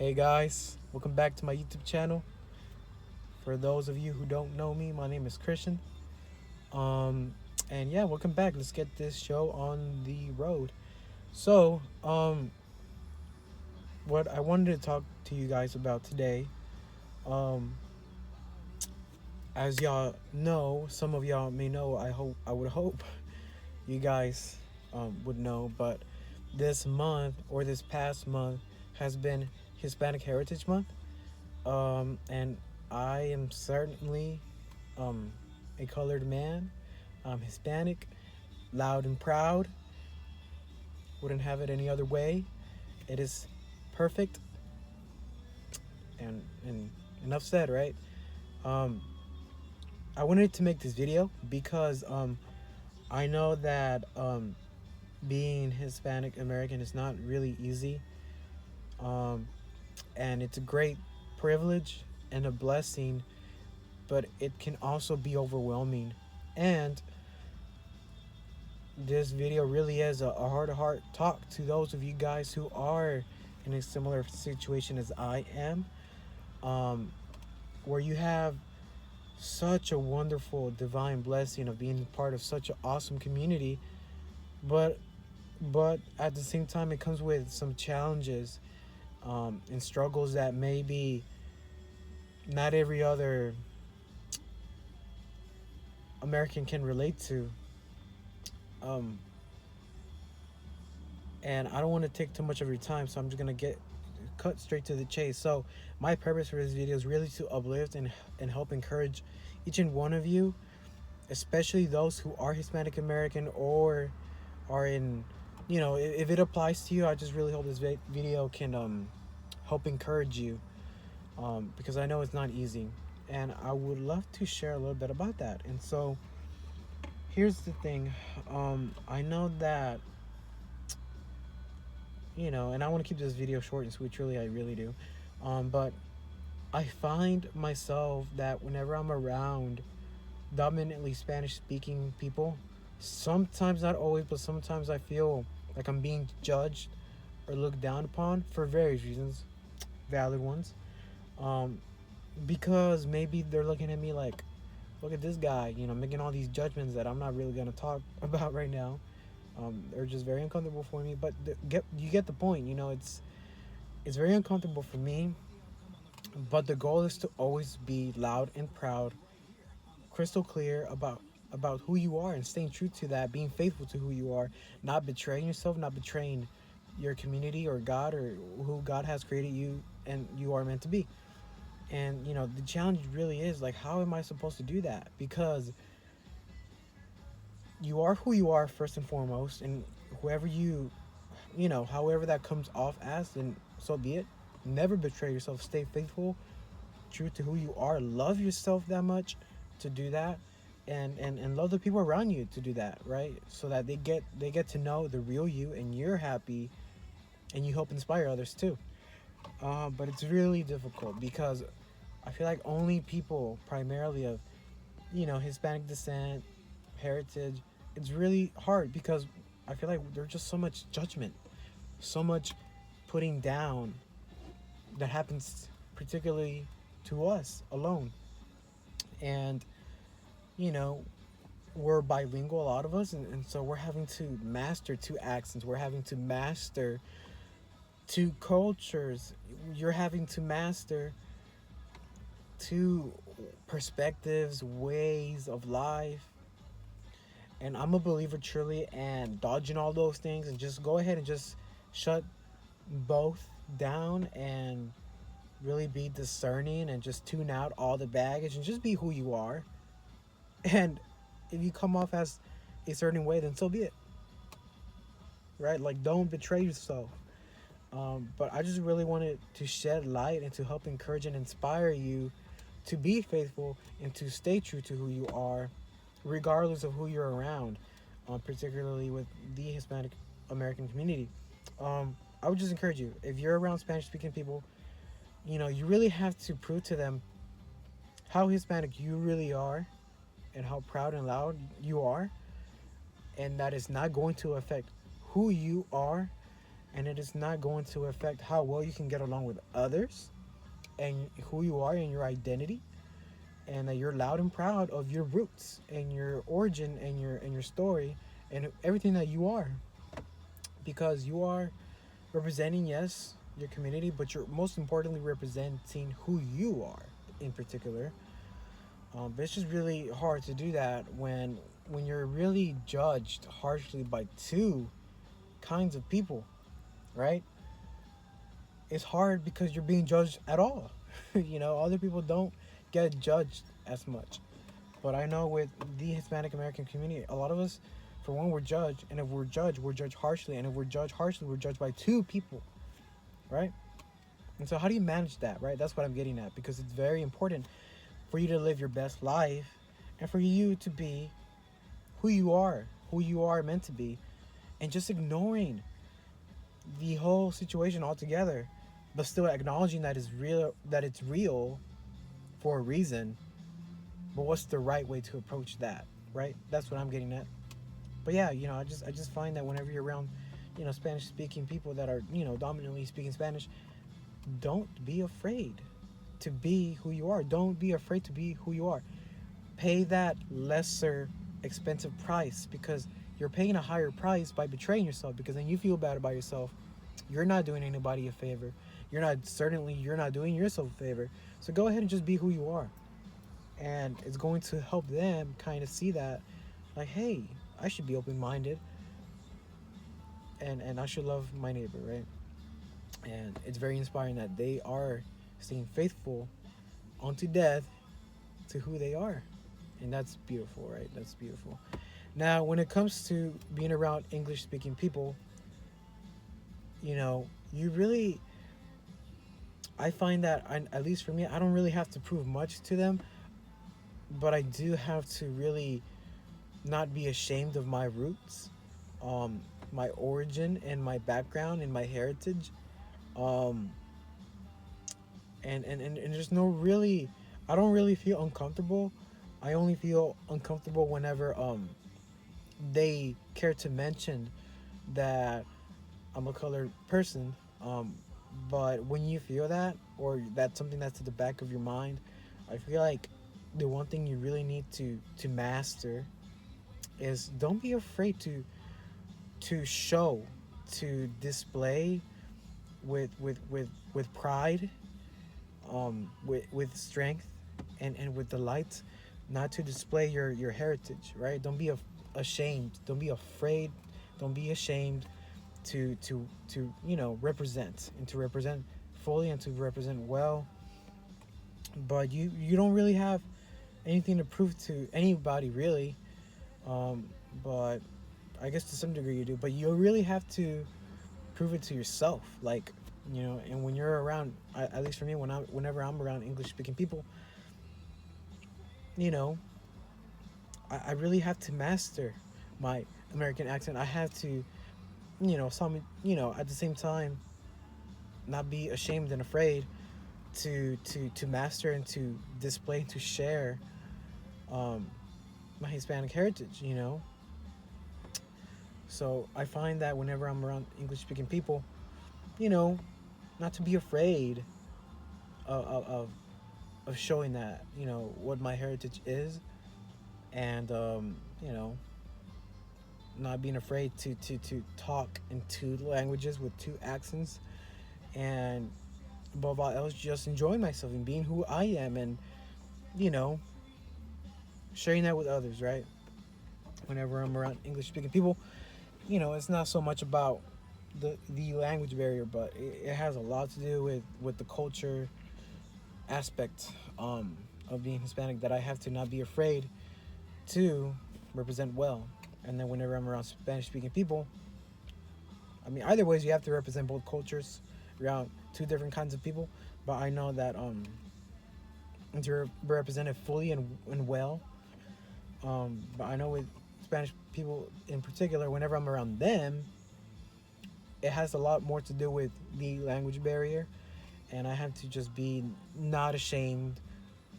Hey guys, welcome back to my YouTube channel. For those of you who don't know me, my name is Christian. Um, and yeah, welcome back. Let's get this show on the road. So, what I wanted to talk to you guys about today, um, as y'all know, some of y'all may know. I would hope you guys would know, but this month or this past month has been Hispanic Heritage Month. And I am certainly um, a colored man. I'm Hispanic, loud and proud. Wouldn't have it any other way. It is perfect. And enough said, right? Um, I wanted to make this video because I know that being Hispanic American is not really easy. Um, and it's a great privilege and a blessing, but it can also be overwhelming. And this video really is a heart-to-heart talk to those of you guys who are in a similar situation as I am, um, where you have such a wonderful divine blessing of being part of such an awesome community, but at the same time it comes with some challenges and struggles that maybe not every other American can relate to. Um, and I don't want to take too much of your time, so I'm just gonna get cut straight to the chase. So my purpose for this video is really to uplift and help encourage each and one of you, especially those who are Hispanic American or are in, if it applies to you. I just really hope this video can help encourage you, because I know it's not easy, and I would love to share a little bit about that. And so here's the thing. I know that, and I want to keep this video short and sweet, truly, I really do. But I find myself that whenever I'm around dominantly Spanish speaking people, sometimes, not always, but sometimes I feel like I'm being judged or looked down upon for various reasons, valid ones. Um, because maybe they're looking at me like, look at this guy, making all these judgments that I'm not really going to talk about right now. They're just very uncomfortable for me, but you get the point. It's very uncomfortable for me, but the goal is to always be loud and proud, crystal clear about who you are, and staying true to that, being faithful to who you are, not betraying yourself, not betraying your community or God, or who God has created you and you are meant to be. And the challenge really is, like, how am I supposed to do that? Because you are who you are first and foremost, and whoever however that comes off as, then so be it. Never betray yourself. Stay faithful, true to who you are. Love yourself that much to do that, and love the people around you to do that, right? So that they get to know the real you, and you're happy, and you help inspire others too. But it's really difficult because I feel like only people primarily of Hispanic descent, heritage, it's really hard because I feel like there's just so much judgment, so much putting down that happens particularly to us alone. And you know we're bilingual, a lot of us, and so we're having to master two accents, we're having to master two cultures, you're having to master two perspectives, ways of life. And I'm a believer truly, and dodging all those things and just go ahead and just shut both down and really be discerning and just tune out all the baggage and just be who you are. And if you come off as a certain way, then so be it, right? Like, don't betray yourself. But I just really wanted to shed light and to help encourage and inspire you to be faithful and to stay true to who you are, regardless of who you're around, particularly with the Hispanic American community. I would just encourage you, if you're around Spanish speaking people, you really have to prove to them how Hispanic you really are and how proud and loud you are, and that is not going to affect who you are and it is not going to affect how well you can get along with others and who you are and your identity, and that you're loud and proud of your roots and your origin and your story and everything that you are, because you are representing, yes, your community, but you're most importantly representing who you are in particular. But it's just really hard to do that when you're really judged harshly by two kinds of people, right? It's hard because you're being judged at all. Other people don't get judged as much. But I know with the Hispanic American community, a lot of us, for one, we're judged, and if we're judged harshly, and if we're judged harshly, we're judged by two people, right? And so, how do you manage that, right? That's what I'm getting at, because it's very important for you to live your best life, and for you to be who you are meant to be, and just ignoring the whole situation altogether, but still acknowledging that it's real for a reason. But what's the right way to approach that, right? That's what I'm getting at. But yeah, I just find that whenever you're around, Spanish speaking people that are, dominantly speaking Spanish, don't be afraid to be who you are. Don't be afraid to be who you are. Pay that lesser expensive price, because you're paying a higher price by betraying yourself, because then you feel bad about yourself. You're not doing anybody a favor. You're not doing yourself a favor. So go ahead and just be who you are. And it's going to help them kind of see that, like, hey, I should be open minded, and I should love my neighbor, right? And it's very inspiring that they are staying faithful unto death to who they are. And that's beautiful, right? That's beautiful. Now, when it comes to being around English speaking people, you really, I find that, at least for me, I don't really have to prove much to them, but I do have to really not be ashamed of my roots, my origin, and my background and my heritage. Um, and there's no really, I don't really feel uncomfortable. I only feel uncomfortable whenever they care to mention that I'm a colored person. But when you feel that, or that's something that's at the back of your mind, I feel like the one thing you really need to master is, don't be afraid to show, to display with pride, with strength, and with delight, not to display your heritage, right? Don't be ashamed. Don't be afraid. Don't be ashamed to represent, and to represent fully, and to represent well. But you don't really have anything to prove to anybody, really. um, but I guess to some degree you do, but you really have to prove it to yourself, like, and when you're around, at least for me, whenever I'm around English speaking people, you know I really have to master my American accent. I have to, at the same time, not be ashamed and afraid to master and to display and to share, um, my Hispanic heritage. So I find that whenever I'm around English speaking people, you know, not to be afraid of of showing that, what my heritage is, and you know not being afraid to talk in two languages with two accents, and above all else, just enjoying myself and being who I am, and you know sharing that with others, right? Whenever I'm around English speaking people, it's not so much about the language barrier, but it has a lot to do with the culture aspect, of being Hispanic, that I have to not be afraid to represent well. And then whenever I'm around Spanish speaking people, I mean, either ways, you have to represent both cultures around two different kinds of people. But I know that to represent it fully and well. But I know with Spanish people in particular, whenever I'm around them, it has a lot more to do with the language barrier, and I have to just be not ashamed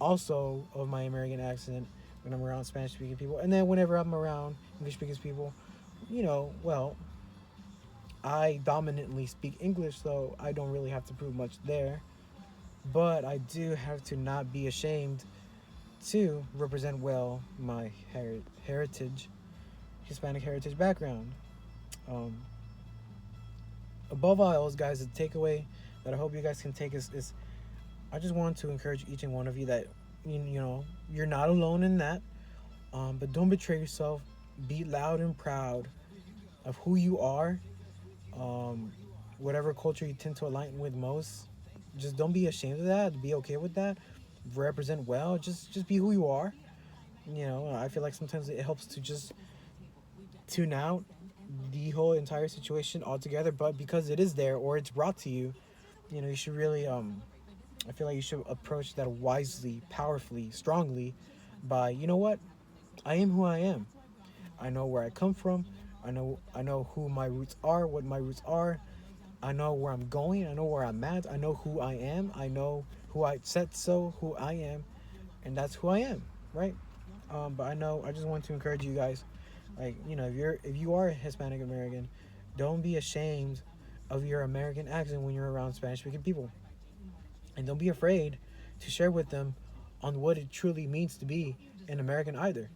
also of my American accent when I'm around Spanish speaking people. And then whenever I'm around English speaking people, well, I dominantly speak English, so I don't really have to prove much there. But I do have to not be ashamed to represent well my heritage, Hispanic heritage background. Um, Above all else, guys, the takeaway that I hope you guys can take is I just want to encourage each and one of you that you know you're not alone in that. But don't betray yourself. Be loud and proud of who you are. Um, Whatever culture you tend to align with most, just don't be ashamed of that. Be okay with that. Represent well. Just be who you are. You know, I feel like sometimes it helps to just tune out the whole entire situation altogether. But because it is there or it's brought to you, you know, you should really I feel like you should approach that wisely, powerfully, strongly by, you know what? I am who I am. I know where I come from. I know who my roots are, what my roots are. I know where I'm going. I know where I'm at. I know who I am. I know who I said so, who I am, and that's who I am, right? But I know I just want to encourage you guys, like if you are Hispanic American, don't be ashamed of your American accent when you're around Spanish speaking people, and don't be afraid to share with them on what it truly means to be an American either.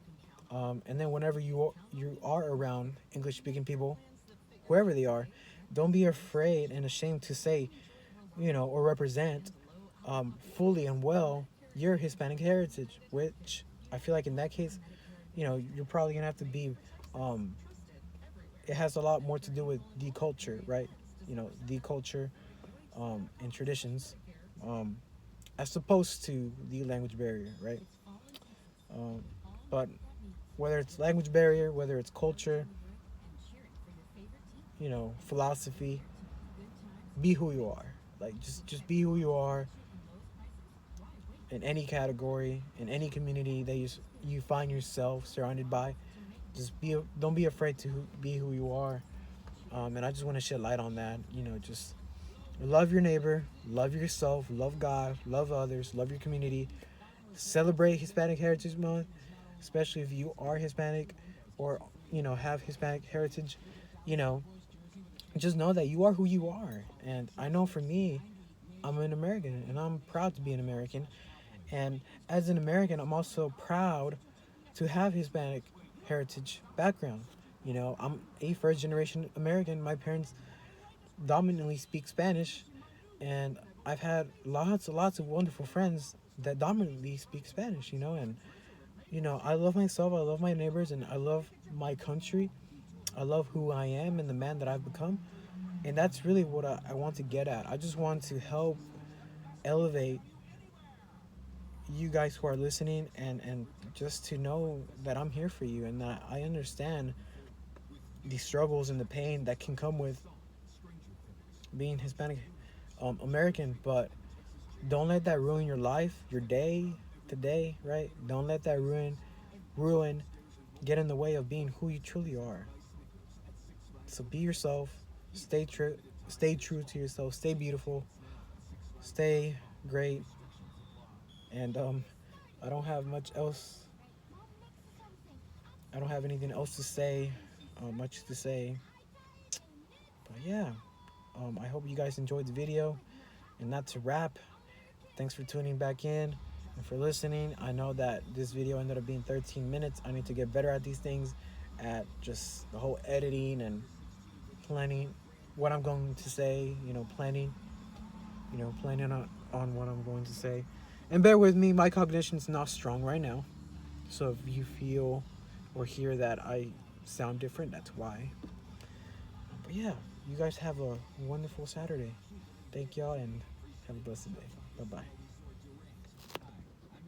And then whenever you are around English speaking people, whoever they are, don't be afraid and ashamed to say, or represent fully and well your Hispanic heritage, which I feel like in that case, you're probably gonna have to be. Um, it has a lot more to do with the culture, right? The culture and traditions, um, as opposed to the language barrier, right? Um, but whether it's language barrier, whether it's culture, philosophy, be who you are. Like just be who you are in any category, in any community that you find yourself surrounded by. Just don't be afraid to be who you are. And I just want to shed light on that. Just love your neighbor, love yourself, love God, love others, love your community. Celebrate Hispanic Heritage Month, especially if you are Hispanic or have Hispanic heritage. You know, just know that you are who you are. And I know for me, I'm an American and I'm proud to be an American. And as an American, I'm also proud to have Hispanic heritage background. I'm a first generation American. My parents dominantly speak Spanish, and I've had lots and lots of wonderful friends that dominantly speak Spanish, and I love myself, I love my neighbors, and I love my country. I love who I am and the man that I've become. And that's really what I want to get at. I just want to help elevate you guys who are listening, and just to know that I'm here for you and that I understand the struggles and the pain that can come with being Hispanic American. But don't let that ruin your life, your day today, right? Don't let that ruin get in the way of being who you truly are. So be yourself, stay true to yourself, stay beautiful, stay great. And I don't have much else. I don't have anything else to say, much to say. But yeah, I hope you guys enjoyed the video. And not to wrap, thanks for tuning back in and for listening. I know that this video ended up being 13 minutes. I need to get better at these things, at just the whole editing and planning what I'm going to say, planning on what I'm going to say. And bear with me, my cognition's not strong right now. So if you feel or hear that I sound different, that's why. But yeah, you guys have a wonderful Saturday. Thank y'all and have a blessed day. Bye bye.